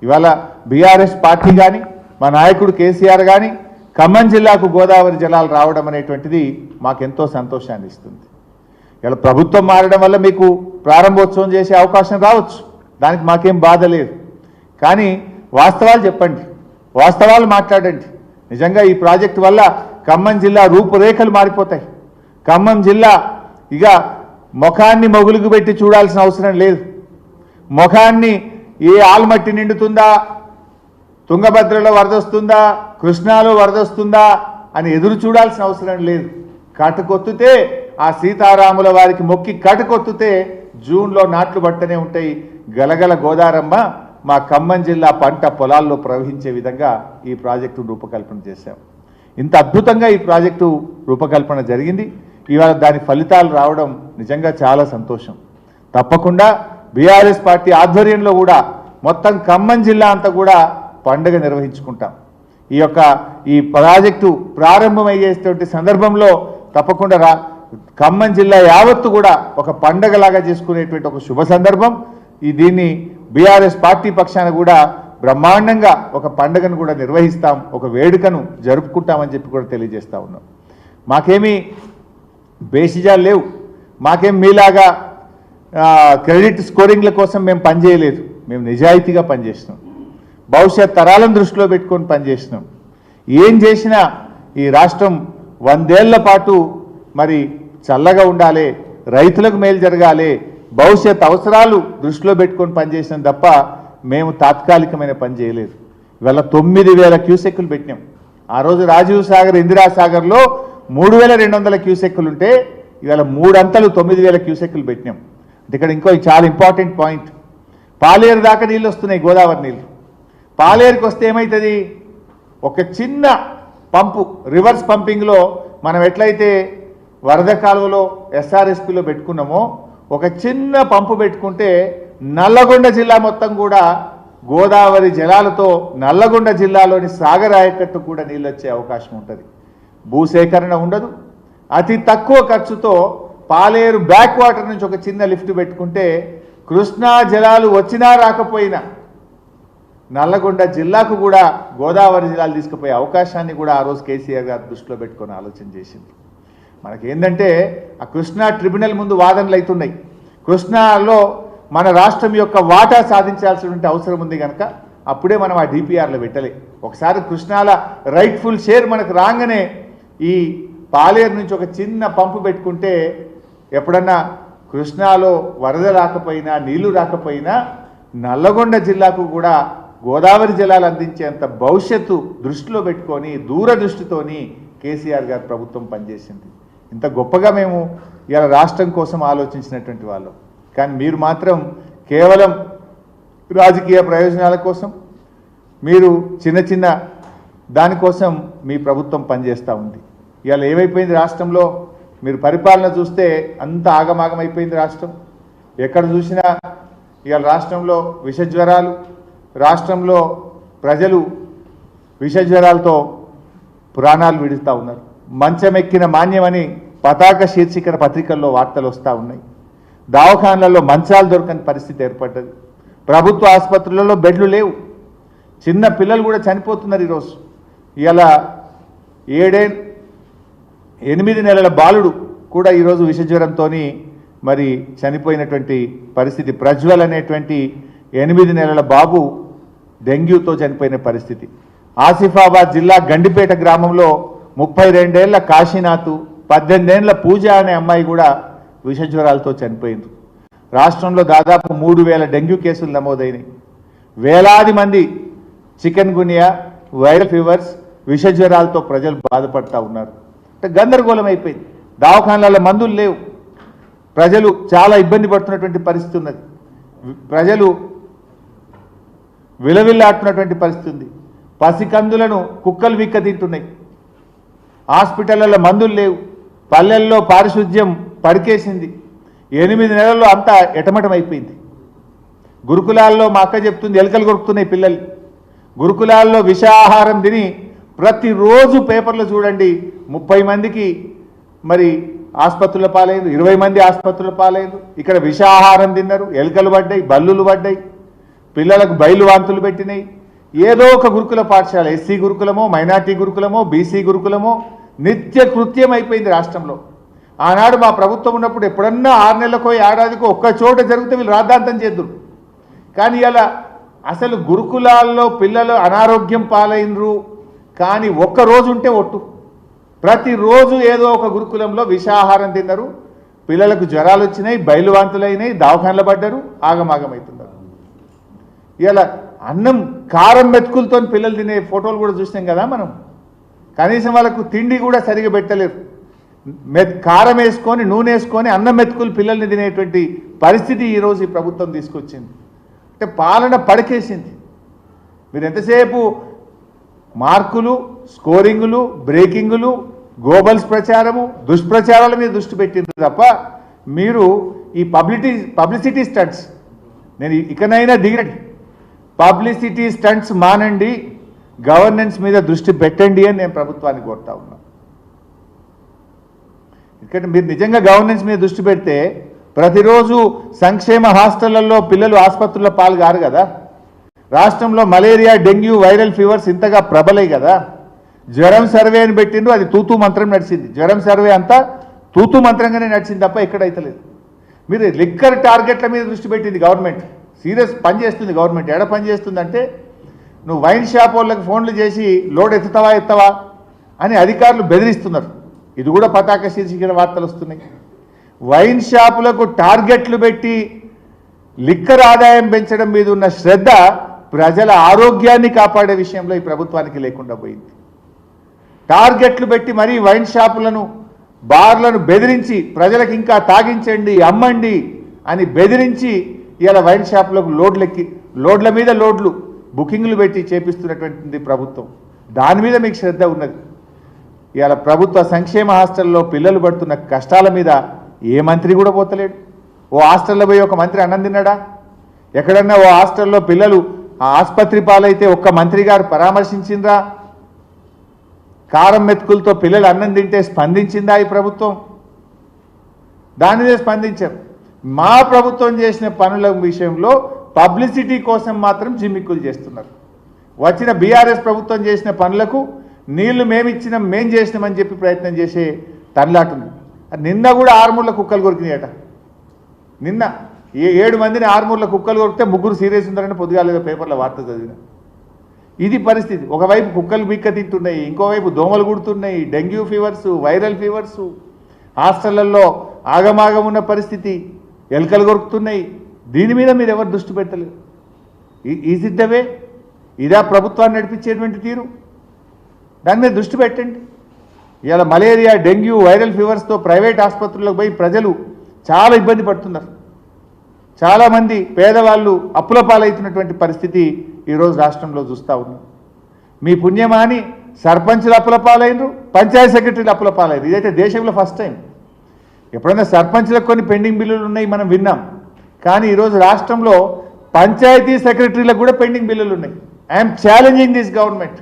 ఇవాళ బీఆర్ఎస్ పార్టీ కానీ మా నాయకుడు కేసీఆర్ కానీ ఖమ్మం జిల్లాకు గోదావరి జలాలు రావడం అనేటువంటిది మాకెంతో సంతోషాన్ని ఇస్తుంది. ఇలా ప్రభుత్వం మారడం వల్ల మీకు ప్రారంభోత్సవం చేసే అవకాశం రావచ్చు, దానికి మాకేం బాధ లేదు. కానీ వాస్తవాలు చెప్పండి, వాస్తవాలు మాట్లాడండి. నిజంగా ఈ ప్రాజెక్టు వల్ల ఖమ్మం జిల్లా రూపురేఖలు మారిపోతాయి. ఖమ్మం జిల్లా ఇక ముఖాన్ని మొగులుగు పెట్టి చూడాల్సిన అవసరం లేదు. ముఖాన్ని ఏ ఆల్మట్టి నిండుతుందా, తుంగభద్రలో వరదొస్తుందా, కృష్ణాలో వరదొస్తుందా అని ఎదురు చూడాల్సిన అవసరం లేదు. కటకొత్తుతే ఆ సీతారాముల వారికి మొక్కి కటకొత్తుతే జూన్లో నాట్లు పట్టనే ఉంటాయి. గలగల గోదారమ్మ మా ఖమ్మం జిల్లా పంట పొలాల్లో ప్రవహించే విధంగా ఈ ప్రాజెక్టు రూపకల్పన చేశాం. ఇంత అద్భుతంగా ఈ ప్రాజెక్టు రూపకల్పన జరిగింది. ఇవాళ దాని ఫలితాలు రావడం నిజంగా చాలా సంతోషం. తప్పకుండా బీఆర్ఎస్ పార్టీ ఆధ్వర్యంలో కూడా మొత్తం ఖమ్మం జిల్లా అంతా కూడా పండుగ నిర్వహించుకుంటాం. ఈ ప్రాజెక్టు ప్రారంభమయ్యేటువంటి సందర్భంలో తప్పకుండా ఖమ్మం జిల్లా యావత్తు కూడా ఒక పండగలాగా చేసుకునేటువంటి ఒక శుభ సందర్భం. దీన్ని బీఆర్ఎస్ పార్టీ పక్షాన కూడా బ్రహ్మాండంగా ఒక పండుగను కూడా నిర్వహిస్తాం, ఒక వేడుకను జరుపుకుంటామని చెప్పి కూడా తెలియజేస్తా ఉన్నాం. మాకేమీ బేసిజాలు లేవు, మాకేం మీలాగా క్రెడిట్ స్కోరింగ్ల కోసం మేము పనిచేయలేదు. మేము నిజాయితీగా పనిచేసినాం, భవిష్యత్ తరాలను దృష్టిలో పెట్టుకొని పనిచేసినాం. ఏం చేసినా ఈ రాష్ట్రం 100 ఏళ్ల పాటు మరి చల్లగా ఉండాలి, రైతులకు మేలు జరగాలి, భవిష్యత్ అవసరాలు దృష్టిలో పెట్టుకొని పనిచేసినాం తప్ప మేము తాత్కాలికమైన పని చేయలేదు. ఇవాళ 9000 క్యూసెక్కులు పెట్టినాం. ఆ రోజు రాజీవ్ సాగర్, ఇందిరా సాగర్లో 3200 క్యూసెక్కులు ఉంటే ఇవాళ 3 అంతలు 9000 క్యూసెక్కులు పెట్టినాం. అంటే ఇక్కడ ఇంకో చాలా ఇంపార్టెంట్ పాయింట్, పాలేరు దాకా నీళ్ళు వస్తున్నాయి, గోదావరి నీళ్ళు. పాలేరుకి వస్తే ఏమవుతుంది, ఒక చిన్న పంపు రివర్స్ పంపింగ్లో మనం ఎట్లయితే వరద కాలువలో ఎస్ఆర్ఎస్పిలో పెట్టుకున్నామో ఒక చిన్న పంపు పెట్టుకుంటే నల్లగొండ జిల్లా మొత్తం కూడా గోదావరి జలాలతో నల్లగొండ జిల్లాలోని సాగర్ ఆయకట్టు కూడా నీళ్ళు వచ్చే అవకాశం ఉంటుంది. భూసేకరణ ఉండదు, అతి తక్కువ ఖర్చుతో పాలేరు బ్యాక్ వాటర్ నుంచి ఒక చిన్న లిఫ్ట్ పెట్టుకుంటే కృష్ణా జలాలు వచ్చినా రాకపోయినా నల్లగొండ జిల్లాకు కూడా గోదావరి జిల్లాలు తీసుకుపోయే అవకాశాన్ని కూడా ఆ రోజు కేసీఆర్ గారు దృష్టిలో పెట్టుకొని ఆలోచన చేసింది. మనకేంటంటే ఆ కృష్ణా ట్రిబ్యునల్ ముందు వాదనలు అవుతున్నాయి. కృష్ణాలో మన రాష్ట్రం యొక్క వాటా సాధించాల్సినటువంటి అవసరం ఉంది కనుక అప్పుడే మనం ఆ డిపిఆర్లో పెట్టలే. ఒకసారి కృష్ణాల రైట్ఫుల్ షేర్ మనకు రాగానే ఈ పాలేరు నుంచి ఒక చిన్న పంపు పెట్టుకుంటే ఎప్పుడన్నా కృష్ణాలో వరద రాకపోయినా నీళ్లు రాకపోయినా నల్లగొండ జిల్లాకు కూడా గోదావరి జలాలు అందించేంత భవిష్యత్తు దృష్టిలో పెట్టుకొని దూరదృష్టితోని కేసీఆర్ గారి ప్రభుత్వం పనిచేసింది. ఇంత గొప్పగా మేము ఇలా రాష్ట్రం కోసం ఆలోచించినటువంటి వాళ్ళం. కానీ మీరు మాత్రం కేవలం రాజకీయ ప్రయోజనాల కోసం, మీరు చిన్న చిన్న దానికోసం మీ ప్రభుత్వం పనిచేస్తూ ఉంది. ఇవాళ ఏమైపోయింది రాష్ట్రంలో, మీరు పరిపాలన చూస్తే అంత ఆగమాగం అయిపోయింది రాష్ట్రం. ఎక్కడ చూసినా ఇవాళ రాష్ట్రంలో విషజ్వరాలు, రాష్ట్రంలో ప్రజలు విషజ్వరాలతో పురాణాలు విడుస్తూ ఉన్నారు. మంచమెక్కిన మాన్యమని పతాక శీర్షికన పత్రికల్లో వార్తలు వస్తూ ఉన్నాయి. దవాఖానలలో మంచాలు దొరకని పరిస్థితి ఏర్పడ్డది. ప్రభుత్వ ఆసుపత్రులలో బెడ్లు లేవు. చిన్న పిల్లలు కూడా చనిపోతున్నారు. ఈరోజు ఇలా 8 నెలల బాలుడు కూడా ఈరోజు విషజ్వరంతో మరి చనిపోయినటువంటి పరిస్థితి. ప్రజ్వల్ అనేటువంటి 8 నెలల బాబు డెంగ్యూతో చనిపోయిన పరిస్థితి. ఆసిఫాబాద్ జిల్లా గండిపేట గ్రామంలో 32 ఏళ్ల కాశీనాథ్, 18 ఏళ్ల పూజ అనే అమ్మాయి కూడా విషజ్వరాలతో చనిపోయింది. రాష్ట్రంలో దాదాపు 3000 డెంగ్యూ కేసులు నమోదైనవి. వేలాది మంది చికెన్ గునియా, వైరల్ ఫీవర్స్, విషజ్వరాలతో ప్రజలు బాధపడతా ఉన్నారు. అంటే గందరగోళం అయిపోయింది. దవాఖానాల మందులు లేవు. ప్రజలు చాలా ఇబ్బంది పడుతున్నటువంటి పరిస్థితి ఉన్నది. ప్రజలు విలవిల్లాడుతున్నటువంటి పరిస్థితి ఉంది. పసికందులను కుక్కలు విక్క తింటున్నాయి. హాస్పిటళ్లలో మందులు లేవు. పల్లెల్లో పారిశుద్ధ్యం పడికేసింది. 8 నెలల్లో అంతా ఎటమటం అయిపోయింది. గురుకులాల్లో మా అక్క చెప్తుంది ఎలుకలు కొరుకుతున్నాయి పిల్లలు. గురుకులాల్లో విషాహారం తిని ప్రతిరోజు పేపర్లో చూడండి 30 మందికి మరి ఆసుపత్రుల పాలైంది, 20 మంది ఆసుపత్రుల పాలైంది. ఇక్కడ విషాహారం తిన్నారు, ఎలుకలు పడ్డాయి, బల్లులు పడ్డాయి, పిల్లలకు బయలు వాంతులు పెట్టినాయి. ఏదో ఒక గురుకుల పాఠశాల, ఎస్సీ గురుకులమో, మైనార్టీ గురుకులమో, బీసీ గురుకులమో నిత్య కృత్యం అయిపోయింది రాష్ట్రంలో. ఆనాడు మా ప్రభుత్వం ఉన్నప్పుడు ఎప్పుడన్నా 6 నెలలకో ఏడాదికో ఒక్క చోట జరిగితే వీళ్ళు రాద్ధాంతం చేద్దురు. కానీ ఇలా అసలు గురుకులాల్లో పిల్లలు అనారోగ్యం పాలైనరు. కానీ ఒక్కరోజు ఉంటే ఒట్టు, ప్రతిరోజు ఏదో ఒక గురుకులంలో విషాహారం తిన్నారు, పిల్లలకు జ్వరాలు వచ్చినాయి, బయలువాంతులైనాయి, దవాఖానలు పడ్డారు, ఆగమాగమవుతున్నారు. ఇలా అన్నం కారం మెతుకులతో పిల్లలు తినే ఫోటోలు కూడా చూసినాం కదా మనం. కనీసం వాళ్ళకు తిండి కూడా సరిగా పెట్టలేరు. కారం వేసుకొని నూనె వేసుకొని అన్నం మెతుకులు పిల్లల్ని తినేటువంటి పరిస్థితి ఈరోజు ఈ ప్రభుత్వం తీసుకొచ్చింది. అంటే పాలన పడకేసింది. మీరు ఎంతసేపు మార్కులు, స్కోరింగులు, బ్రేకింగులు, గోబల్స్ ప్రచారము, దుష్ప్రచారాల మీద దృష్టి పెట్టింది తప్ప మీరు ఈ పబ్లిసిటీ స్టంట్స్, నేను ఇకనైనా దిగండి, పబ్లిసిటీ స్టంట్స్ మానండి, గవర్నెన్స్ మీద దృష్టి పెట్టండి అని నేను ప్రభుత్వాన్ని కోరుతా ఉన్నా. ఎందుకంటే మీరు నిజంగా గవర్నెన్స్ మీద దృష్టి పెడితే ప్రతిరోజు సంక్షేమ హాస్టళ్లలో పిల్లలు ఆసుపత్రుల పాలు కారు కదా. రాష్ట్రంలో మలేరియా, డెంగ్యూ, వైరల్ ఫీవర్స్ ఇంతగా ప్రబలై కదా. జ్వరం సర్వే అని పెట్టిండు, అది తూతూ మంత్రం నడిచింది. జ్వరం సర్వే అంతా తూతూ మంత్రంగానే నడిచింది తప్ప ఎక్కడైతలేదు. మీరు లిక్కర్ టార్గెట్ల మీద దృష్టి పెట్టింది గవర్నమెంట్. సీరియస్ పని చేస్తుంది గవర్నమెంట్. ఎడ పని చేస్తుందంటే నువ్వు వైన్ షాప్ వాళ్ళకి ఫోన్లు చేసి లోడ్ ఎత్తుతావా అని అధికారులు బెదిరిస్తున్నారు. ఇది కూడా పతాక శీర్షికల వార్తలు వస్తున్నాయి. వైన్ షాపులకు టార్గెట్లు పెట్టి లిక్కర్ ఆదాయం పెంచడం మీద ఉన్న శ్రద్ధ ప్రజల ఆరోగ్యాన్ని కాపాడే విషయంలో ఈ ప్రభుత్వానికి లేకుండా పోయింది. టార్గెట్లు పెట్టి మరీ వైన్ షాపులను, బార్లను బెదిరించి ప్రజలకు ఇంకా తాగించండి, అమ్మండి అని బెదిరించి ఇలా వైన్ షాపులకు లోడ్ల మీద లోడ్లు బుకింగ్లు పెట్టి చేపిస్తున్నటువంటిది ప్రభుత్వం. దాని మీద మీకు శ్రద్ధ ఉన్నది. ఇవాళ ప్రభుత్వ సంక్షేమ హాస్టల్లో పిల్లలు పడుతున్న కష్టాల మీద ఏ మంత్రి కూడా పోతలేడు. ఓ హాస్టల్లో పోయి ఒక మంత్రి అన్నం తిన్నాడా? ఎక్కడన్నా ఓ హాస్టల్లో పిల్లలు ఆసుపత్రి పాలైతే ఒక్క మంత్రి గారు పరామర్శించిందా? కారం మెతుకులతో పిల్లలు అన్నం తింటే స్పందించిందా ఈ ప్రభుత్వం? దాని మీద స్పందించారు. మా ప్రభుత్వం చేసిన పనుల విషయంలో పబ్లిసిటీ కోసం మాత్రం జిమ్మిక్కులు చేస్తున్నారు. వచ్చిన బీఆర్ఎస్ ప్రభుత్వం చేసిన పనులకు నీళ్లు మేమిచ్చినాం, మేం చేసినామని చెప్పి ప్రయత్నం చేసే తనలాటుంది. నిన్న కూడా 6 కుక్కలు కొరికినాయట. నిన్న 7 మందిని 6 కుక్కలు కొరికితే 3 సీరియస్ ఉన్నారని పొద్దుగాలేదో పేపర్లో వార్త చదివిన. ఇది పరిస్థితి. ఒకవైపు కుక్కలు బిక్క తింటున్నాయి, ఇంకోవైపు దోమలు కుడుతున్నాయి, డెంగ్యూ ఫీవర్స్, వైరల్ ఫీవర్స్, హాస్టళ్లలో ఆగమాగం ఉన్న పరిస్థితి, ఎలుకలు కొరుకుతున్నాయి. దీని మీద మీరు ఎవరు దృష్టి పెట్టలేరు. Is it the way? ఇదా ప్రభుత్వాన్ని నడిపించేటువంటి తీరు? దాని మీద దృష్టి పెట్టండి. ఇలా మలేరియా, డెంగ్యూ, వైరల్ ఫీవర్స్తో ప్రైవేట్ ఆసుపత్రులకు పోయి ప్రజలు చాలా ఇబ్బంది పడుతున్నారు. చాలామంది పేదవాళ్ళు అప్పుల పాలవుతున్నటువంటి పరిస్థితి ఈరోజు రాష్ట్రంలో చూస్తూ ఉన్నాం. మీ పుణ్యమాని సర్పంచులు అప్పుల పాలైనరు, పంచాయతీ సెక్రటరీలు అప్పుల పాలైనరు. ఇదైతే దేశంలో ఫస్ట్ టైం. ఎప్పుడైనా సర్పంచులకు కొన్ని పెండింగ్ బిల్లులు ఉన్నాయి, మనం విన్నాం. కానీ ఈరోజు రాష్ట్రంలో పంచాయతీ సెక్రటరీలకు కూడా పెండింగ్ బిల్లులు ఉన్నాయి. I'm challenging this government.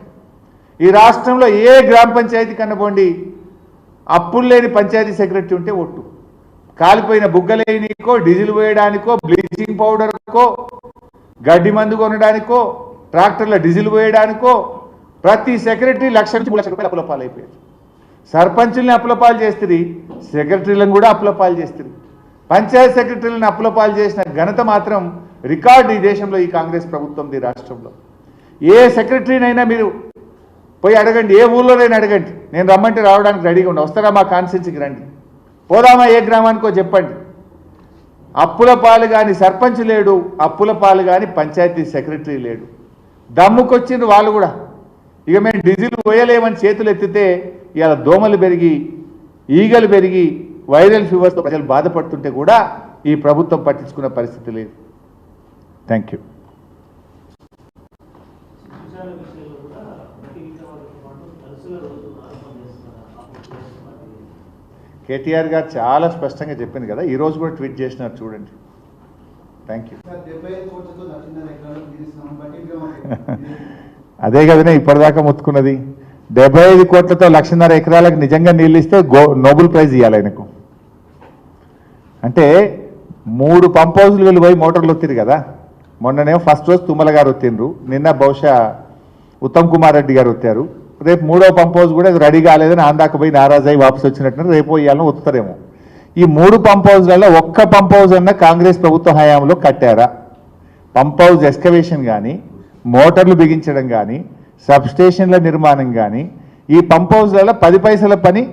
ఈ రాష్ట్రంలో ఏ గ్రామ పంచాయతీ కనబోండి అప్పులు లేని పంచాయతీ సెక్రటరీ ఉంటే ఒట్టు. కాలిపోయిన బుగ్గలేనికో, డీజిల్ పోయడానికో, బ్లీచింగ్ పౌడర్కో, గడ్డి మందు కొనడానికో, ట్రాక్టర్ల డీజిల్ పోయడానికో ప్రతి సెక్రటరీ 1,00,000 నుంచి 3,00,000 రూపాయలు అప్పులపాలు అయిపోయారు. సర్పంచుల్ని అప్పులపాలు చేస్తుంది, సెక్రటరీలను కూడా అప్పులపాలు చేస్తుంది. పంచాయతీ సెక్రటరీలను అప్పులపాలు చేసిన ఘనత మాత్రం రికార్డు ఈ దేశంలో, ఈ కాంగ్రెస్ ప్రభుత్వంది రాష్ట్రంలో. ఏ సెక్రటరీనైనా మీరు పోయి అడగండి, ఏ ఊళ్ళోనైనా అడగండి, నేను రమ్మంటే రావడానికి రెడీగా ఉండి వస్తారా మా కాన్స్టిట్యున్సీకి రండి, పోదామా ఏ గ్రామానికో చెప్పండి. అప్పుల పాలు కానీ సర్పంచ్ లేడు, అప్పుల పాలు కానీ పంచాయతీ సెక్రటరీ లేడు. దమ్ముకొచ్చిండ్రు వాళ్ళు కూడా. ఇక మేము డీజిల్ పోయలేమని చేతులు ఎత్తితే ఇవాళ దోమలు పెరిగి, ఈగలు పెరిగి, వైరల్ ఫీవర్స్తో ప్రజలు బాధపడుతుంటే కూడా ఈ ప్రభుత్వం పట్టించుకున్న పరిస్థితి లేదు. Thank you. కేటీఆర్ గారు చాలా స్పష్టంగా చెప్పింది కదా, ఈరోజు కూడా ట్వీట్ చేసినారు చూడండి. Thank you. అదే కదనే ఇప్పటిదాకా మొత్తుకున్నది. 75 కోట్లతో 1,50,000 ఎకరాలకు నిజంగా నీళ్ళు ఇస్తే నోబెల్ ప్రైజ్ ఇవ్వాలి ఆయనకు. అంటే 3 పంప్ హౌస్లు వెళ్ళి పోయి మోటార్లు వత్తిరు కదా. మొన్ననేమో ఫస్ట్ రోజు తుమ్మల గారు వచ్చిండ్రు, నిన్న బహుశా ఉత్తమ్ కుమార్ రెడ్డి గారు వచ్చారు. రేపు 3వ పంప్ హౌస్ కూడా రెడీ కాలేదని ఆందాక పోయి నారాజు అయి వాపసు వచ్చినట్టు రేపు ఇవ్వాలని వస్తారేమో. ఈ 3 పంప్ హౌస్లలో ఒక్క పంప్ హౌస్ అన్న కాంగ్రెస్ ప్రభుత్వ హయాంలో కట్టారా? పంప్ హౌస్ ఎక్స్కవేషన్ కానీ, మోటార్లు బిగించడం కానీ, సబ్స్టేషన్ల నిర్మాణం కానీ, ఈ పంప్ హౌస్లలో 10 పైసల పని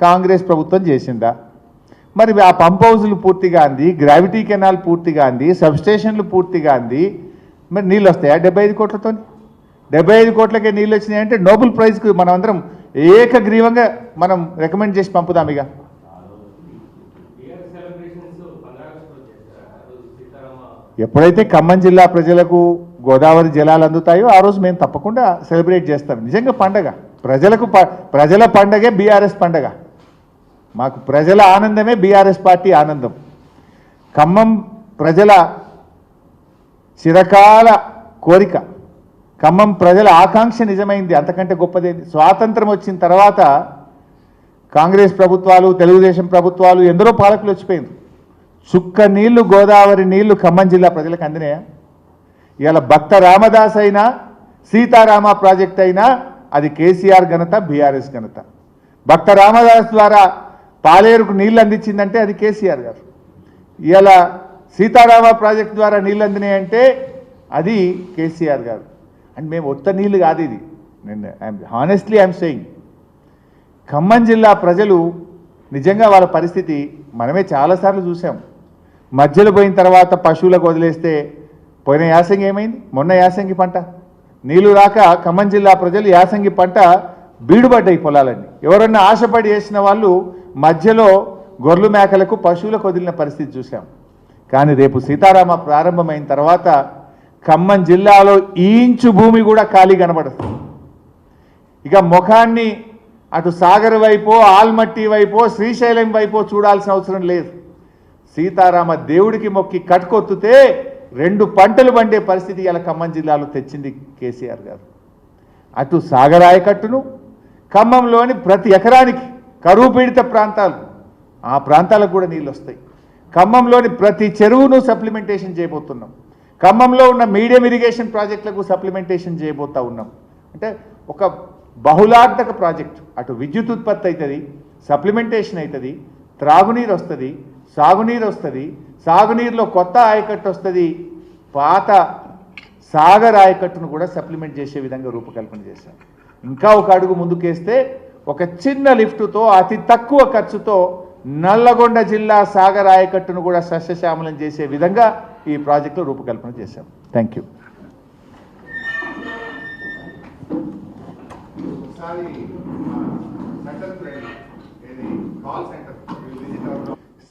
కాంగ్రెస్ ప్రభుత్వం చేసిందా? మరి ఆ పంప్ హౌజులు పూర్తిగా అంది, గ్రావిటీ కెనాల్ పూర్తిగా అంది, సబ్స్టేషన్లు పూర్తిగా అంది, మరి నీళ్ళు వస్తాయా 75 కోట్లతో? 75 కోట్లకే నీళ్ళు వచ్చినాయంటే నోబెల్ ప్రైజ్కి మనం అందరం ఏకగ్రీవంగా మనం రికమెండ్ చేసి పంపుదాం. ఇక ఎప్పుడైతే ఖమ్మం జిల్లా ప్రజలకు గోదావరి జలాలు అందుతాయో ఆ రోజు మేము తప్పకుండా సెలబ్రేట్ చేస్తాం. నిజంగా పండగ ప్రజల పండగే బీఆర్ఎస్ పండగ. మాకు ప్రజల ఆనందమే బీఆర్ఎస్ పార్టీ ఆనందం. ఖమ్మం ప్రజల చిరకాల కోరిక, ఖమ్మం ప్రజల ఆకాంక్ష నిజమైంది. అంతకంటే గొప్పదేంది? స్వాతంత్రం వచ్చిన తర్వాత కాంగ్రెస్ ప్రభుత్వాలు, తెలుగుదేశం ప్రభుత్వాలు, ఎందరో పాలకులు వచ్చిపోయింది. చుక్క నీళ్లు, గోదావరి నీళ్లు ఖమ్మం జిల్లా ప్రజలకు అందినాయా? ఇవాళ భక్త రామదాస్ అయినా, సీతారామ ప్రాజెక్ట్ అయినా అది కేసీఆర్ ఘనత, బీఆర్ఎస్ ఘనత. భక్త రామదాస్ ద్వారా పాలేరుకు నీళ్ళు అందించిందంటే అది కేసీఆర్ గారు. ఇవాళ సీతారామ ప్రాజెక్ట్ ద్వారా నీళ్ళు అందినాయంటే అది కేసీఆర్ గారు. అండ్ మేము ఒత్త నీళ్ళు కాదు ఇది. నేను హానెస్ట్లీ ఐఎమ్ సేయింగ్, ఖమ్మం జిల్లా ప్రజలు నిజంగా వాళ్ళ పరిస్థితి మనమే చాలాసార్లు చూసాం. మధ్యలో పోయిన తర్వాత పశువులకు వదిలేస్తే పోయిన యాసంగి ఏమైంది? మొన్న యాసంగి పంట నీళ్లు రాక ఖమ్మం జిల్లా ప్రజలు యాసంగి పంట బీడుబడ్డాయి పొలాలన్నీ. ఎవరన్నా ఆశపడి వేసిన వాళ్ళు మధ్యలో గొర్రెలు మేకలకు పశువులకు వదిలిన పరిస్థితి చూసాం. కానీ రేపు సీతారామ ప్రారంభమైన తర్వాత ఖమ్మం జిల్లాలో ఇంచు భూమి కూడా ఖాళీ కనబడదు. ఇక ముఖాన్ని అటు సాగర్ వైపో, ఆల్మట్టి వైపో, శ్రీశైలం వైపో చూడాల్సిన అవసరం లేదు. సీతారామ దేవుడికి మొక్కి కట్టుకొత్తుతే 2 పంటలు పండే పరిస్థితి ఇలా ఖమ్మం జిల్లాలో తెచ్చింది కేసీఆర్ గారు. అటు సాగర్ ఆయకట్టును, ఖమ్మంలోని ప్రతి ఎకరానికి కరువు పీడిత ప్రాంతాలు, ఆ ప్రాంతాలకు కూడా నీళ్ళు వస్తాయి. ఖమ్మంలోని ప్రతి చెరువును సప్లిమెంటేషన్ చేయబోతున్నాం. ఖమ్మంలో ఉన్న మీడియం ఇరిగేషన్ ప్రాజెక్టులకు సప్లిమెంటేషన్ చేయబోతా ఉన్నాం. అంటే ఒక బహుళార్థక ప్రాజెక్టు. అటు విద్యుత్ ఉత్పత్తి అవుతుంది, సప్లిమెంటేషన్ అవుతుంది, త్రాగునీరు వస్తుంది, సాగునీరు వస్తుంది, సాగునీరులో కొత్త ఆయకట్టు వస్తుంది, పాత సాగర్ ఆయకట్టును కూడా సప్లిమెంట్ చేసే విధంగా రూపకల్పన చేశాం. ఇంకా ఒక అడుగు ముందుకేస్తే ఒక చిన్న లిఫ్టుతో అతి తక్కువ ఖర్చుతో నల్లగొండ జిల్లా సాగర్ ఆయకట్టును కూడా సస్యశ్యామలం చేసే విధంగా ఈ ప్రాజెక్టులో రూపకల్పన చేశాం. Thank you. ఒకసారి